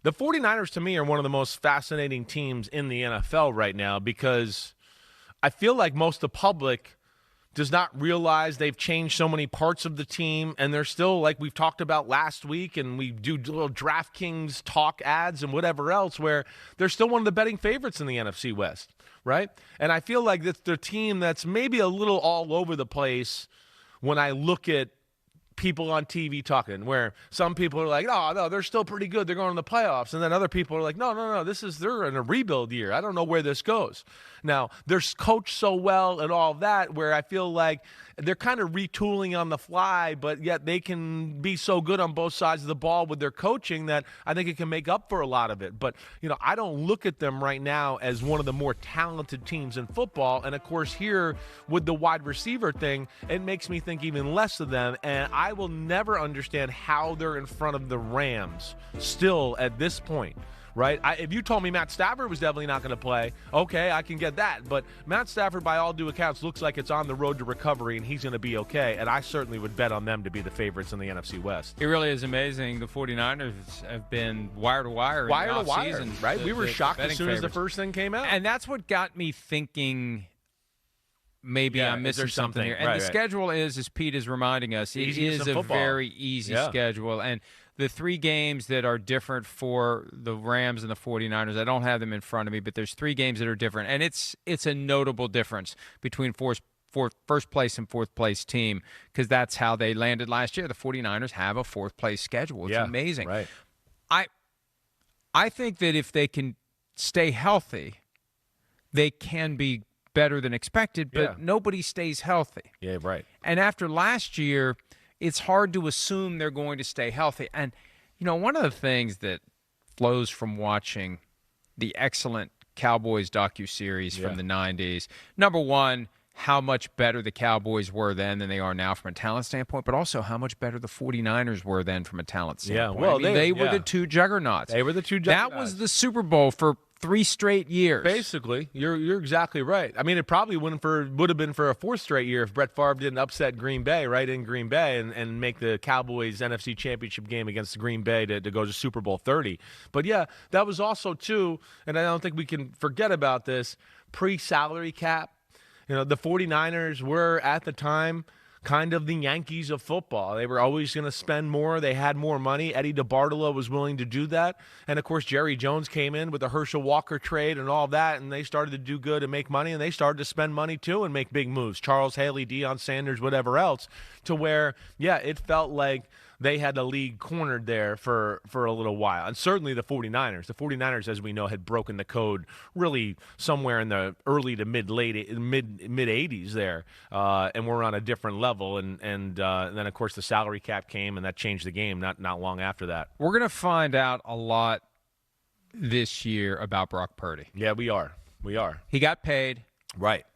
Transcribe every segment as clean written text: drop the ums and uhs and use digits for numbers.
The 49ers, to me, are one of the most fascinating teams in the NFL right now because I feel like most of the public does not realize they've changed so many parts of the team, and they're still, like we've talked about last week, and we do little DraftKings talk ads and whatever else, where they're still one of the betting favorites in the NFC West, right? And I feel like it's the team that's maybe a little all over the place when I look at people on TV talking, where some people are like, oh, no, they're still pretty good. They're going to the playoffs. And then other people are like, no, they're in a rebuild year. I don't know where this goes. Now, they're coached so well and all that, where I feel like they're kind of retooling on the fly, but yet they can be so good on both sides of the ball with their coaching that I think it can make up for a lot of it. But, I don't look at them right now as one of the more talented teams in football. And, of course, here with the wide receiver thing, it makes me think even less of them. And I will never understand how they're in front of the Rams still at this point. Right? If you told me Matt Stafford was definitely not going to play, okay, I can get that. But Matt Stafford, by all due accounts, looks like it's on the road to recovery, and he's going to be okay. And I certainly would bet on them to be the favorites in the NFC West. It really is amazing. The 49ers have been wire to wire in the offseason. Right? We were shocked as soon as the first thing came out. And that's what got me thinking maybe I'm missing something here. And the schedule is, as Pete is reminding us, it is a very easy schedule. And the three games that are different for the Rams and the 49ers, I don't have them in front of me, but there's three games that are different. And it's a notable difference between first place and fourth place team, because that's how they landed last year. The 49ers have a fourth place schedule. It's amazing. Right. I think that if they can stay healthy, they can be better than expected, but nobody stays healthy. Yeah, right. And after last year, it's hard to assume they're going to stay healthy. And, one of the things that flows from watching the excellent Cowboys docuseries from the 90s, number one, how much better the Cowboys were then than they are now from a talent standpoint, but also how much better the 49ers were then from a talent standpoint. Yeah, well, they were the two juggernauts. They were the two juggernauts. That was the Super Bowl for 3 straight years. Basically, you're exactly right. I mean, it probably would have been for a 4th straight year if Brett Favre didn't upset Green Bay right in Green Bay and make the Cowboys NFC Championship game against Green Bay to go to Super Bowl 30. But yeah, that was also too, and I don't think we can forget about this, pre-salary cap. The 49ers were at the time kind of the Yankees of football. They were always going to spend more. They had more money. Eddie DeBartolo was willing to do that. And, of course, Jerry Jones came in with the Herschel Walker trade and all that, and they started to do good and make money, and they started to spend money too and make big moves. Charles Haley, Deion Sanders, whatever else, to where, it felt like they had the league cornered there for a little while. And certainly the 49ers. The 49ers, as we know, had broken the code really somewhere in the early to mid-'80s there, and we're on a different level. And then, of course, the salary cap came, and that changed the game not long after that. We're going to find out a lot this year about Brock Purdy. Yeah, we are. He got paid. Right.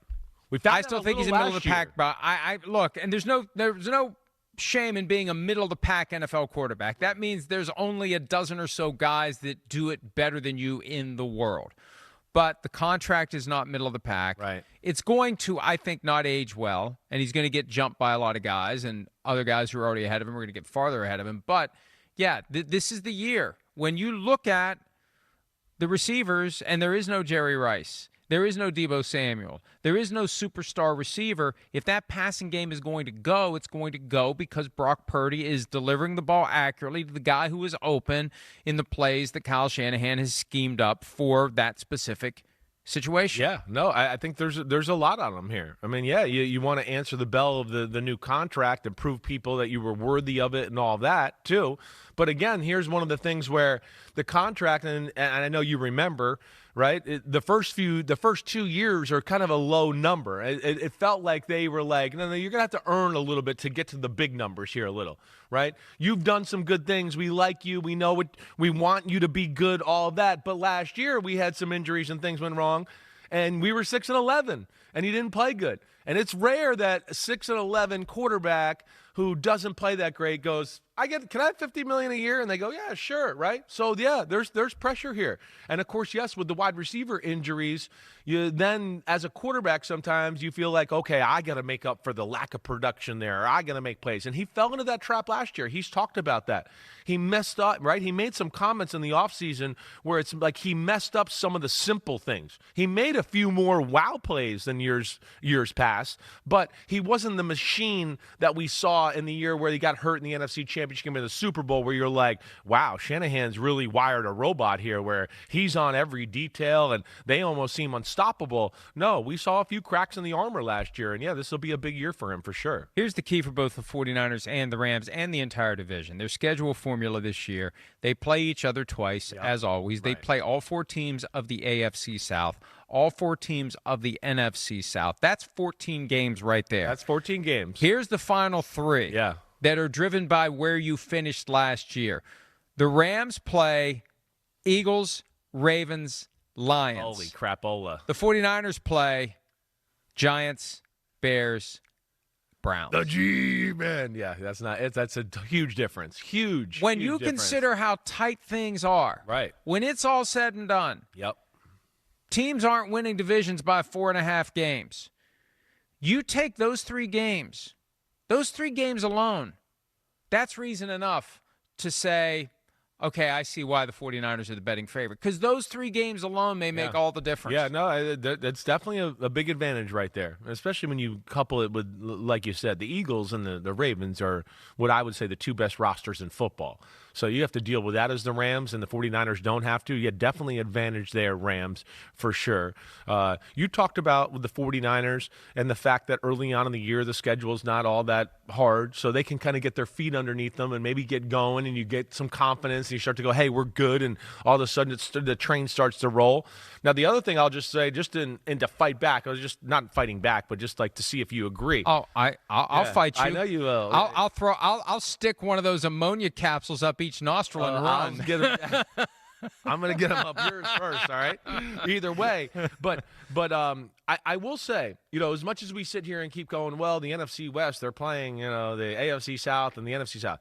I still think he's in the middle of the pack. But I look, and there's no shame in being a middle-of-the-pack NFL quarterback. That means there's only a dozen or so guys that do it better than you in the world. But the contract is not middle of the pack. Right. It's going to, I think, not age well, and he's going to get jumped by a lot of guys, and other guys who are already ahead of him are going to get farther ahead of him. But, this is the year. When you look at the receivers, and there is no Jerry Rice, there is no Deebo Samuel. There is no superstar receiver. If that passing game is going to go, it's going to go because Brock Purdy is delivering the ball accurately to the guy who is open in the plays that Kyle Shanahan has schemed up for that specific situation. Yeah, no, I think there's a lot on them here. I mean, you want to answer the bell of the new contract and prove people that you were worthy of it and all that too. But again, here's one of the things where the contract, and I know you remember, right? The first 2 years are kind of a low number. It felt like they were like, no, you're going to have to earn a little bit to get to the big numbers here a little, right? You've done some good things. We like you. We know what we want you to be good, all of that. But last year we had some injuries and things went wrong, and we were 6-11, and he didn't play good. And it's rare that a 6-11 quarterback who doesn't play that great goes, can I have $50 million a year? And they go, yeah, sure, right? So yeah, there's pressure here. And of course, yes, with the wide receiver injuries, you then as a quarterback sometimes you feel like, okay, I got to make up for the lack of production there. Or I got to make plays. And he fell into that trap last year. He's talked about that. He messed up, right? He made some comments in the offseason where it's like he messed up some of the simple things. He made a few more wow plays than years past, but he wasn't the machine that we saw in the year where he got hurt in the NFC Championship game in the Super Bowl, where you're like, wow, Shanahan's really wired a robot here where he's on every detail and they almost seem unstoppable. No, we saw a few cracks in the armor last year, and yeah, this will be a big year for him for sure. Here's the key for both the 49ers and the Rams and the entire division. Their schedule formula this year, they play each other twice, as always. They play all 4 teams of the AFC South, all 4 teams of the NFC South. That's 14 games right there. That's 14 games. Here's the final 3 that are driven by where you finished last year. The Rams play Eagles, Ravens, Lions. Holy crapola. The 49ers play Giants, Bears, Browns. The G-men. Yeah, that's a huge difference. Huge. When huge you difference. consider how tight things are, right? When it's all said and done, teams aren't winning divisions by 4.5 games. You take those 3 games alone, that's reason enough to say, okay, I see why the 49ers are the betting favorite. Because those 3 games alone may make all the difference. Yeah, no, that's definitely a big advantage right there, especially when you couple it with, like you said, the Eagles and the Ravens are what I would say the 2 best rosters in football. So you have to deal with that as the Rams, and the 49ers don't have to. Yeah, definitely advantage there, Rams, for sure. You talked about with the 49ers and the fact that early on in the year the schedule is not all that hard, so they can kind of get their feet underneath them and maybe get going, and you get some confidence, and you start to go, hey, we're good, and all of a sudden the train starts to roll. Now, the other thing I'll just say, just in to fight back, I was just not fighting back, but just like to see if you agree. Oh, I'll fight you. I know you will. I'll stick one of those ammonia capsules up each nostril and run. I'm going to get them up yours first, all right? Either way. But I will say, as much as we sit here and keep going, well, the NFC West, they're playing, the AFC South and the NFC South.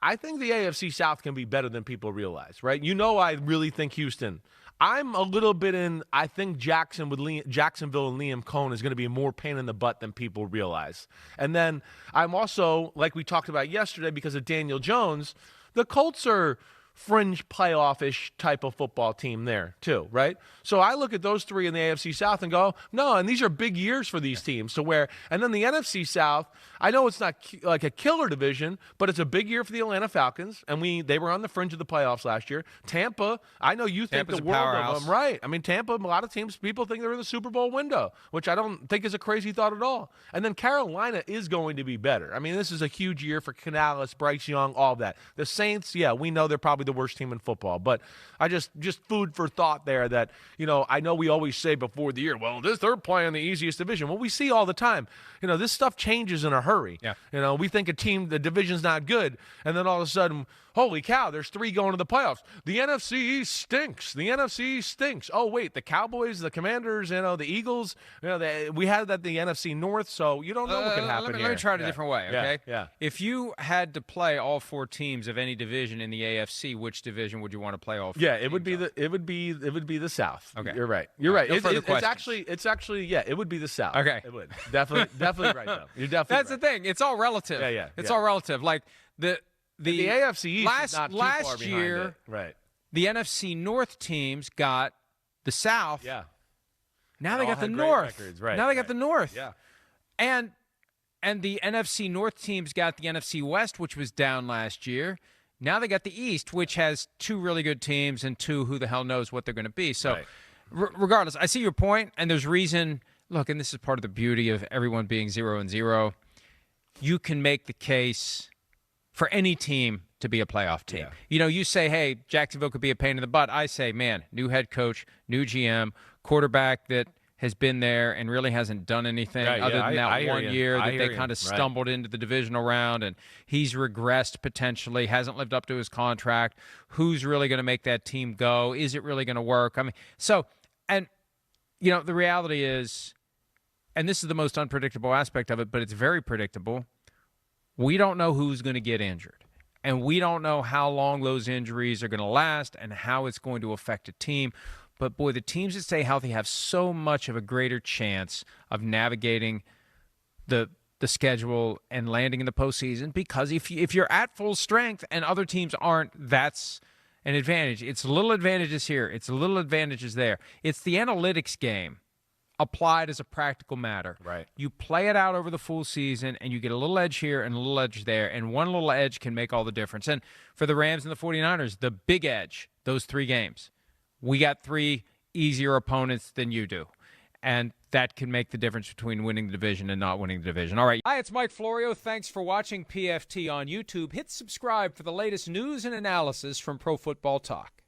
I think the AFC South can be better than people realize, right? I really think Houston. I'm a little bit in, I think Jacksonville and Liam Cohn is going to be more pain in the butt than people realize. And then I'm also, like we talked about yesterday, because of Daniel Jones, the Colts are fringe playoff-ish type of football team there too, right? So I look at those 3 in the AFC South and go, no, and these are big years for these teams to where, and then the NFC South, I know it's not like a killer division, but it's a big year for the Atlanta Falcons, and they were on the fringe of the playoffs last year. Tampa, I know you think Tampa's the world powerhouse. of them, right? I mean, Tampa, a lot of teams, people think they're in the Super Bowl window, which I don't think is a crazy thought at all. And then Carolina is going to be better. I mean, this is a huge year for Canales, Bryce Young, all of that. The Saints, yeah, we know they're probably the worst team in football, but I just food for thought there that, I know we always say before the year, well, they're playing the easiest division. Well, we see all the time, this stuff changes in a hurry. Yeah. We think the division's not good, and then all of a sudden, holy cow, there's 3 going to the playoffs. The NFC East stinks. The NFC East stinks. Oh, wait, the Cowboys, the Commanders, the Eagles, we had that the NFC North, so you don't know what could happen here. Let me try it a different way, okay? Yeah. If you had to play all 4 teams of any division in the AFC, which division would you want to play all 4 teams it would be the South. Okay. You're right. It's actually it would be the South. Okay. It would. Definitely right though. You're definitely That's right. the thing. It's all relative. Yeah. It's all relative. Like the AFC East is not too far last behind year, it. Right. the NFC North teams got the South. Yeah. Now they got the had great North. records. Right. Now they got the North. Yeah. And the NFC North teams got the NFC West, which was down last year. Now they got the East, which has 2 really good teams and 2 who the hell knows what they're going to be. So regardless, I see your point, and there's reason. Look, and this is part of the beauty of everyone being 0-0. You can make the case for any team to be a playoff team. Yeah. You say, hey, Jacksonville could be a pain in the butt. I say, man, new head coach, new GM, quarterback that has been there and really hasn't done anything other than that one year that they kind of stumbled into the divisional round, and he's regressed potentially, hasn't lived up to his contract. Who's really going to make that team go? Is it really going to work? I mean, so, and, the reality is and this is the most unpredictable aspect of it, but it's very predictable. We don't know who's going to get injured. And we don't know how long those injuries are going to last and how it's going to affect a team. But, boy, the teams that stay healthy have so much of a greater chance of navigating the schedule and landing in the postseason, because if you're at full strength and other teams aren't, that's an advantage. It's little advantages here. It's little advantages there. It's the analytics game applied as a practical matter. Right. You play it out over the full season, and you get a little edge here and a little edge there, and one little edge can make all the difference. And for the Rams and the 49ers, the big edge, those 3 games. We got 3 easier opponents than you do. And that can make the difference between winning the division and not winning the division. All right. Hi, it's Mike Florio. Thanks for watching PFT on YouTube. Hit subscribe for the latest news and analysis from Pro Football Talk.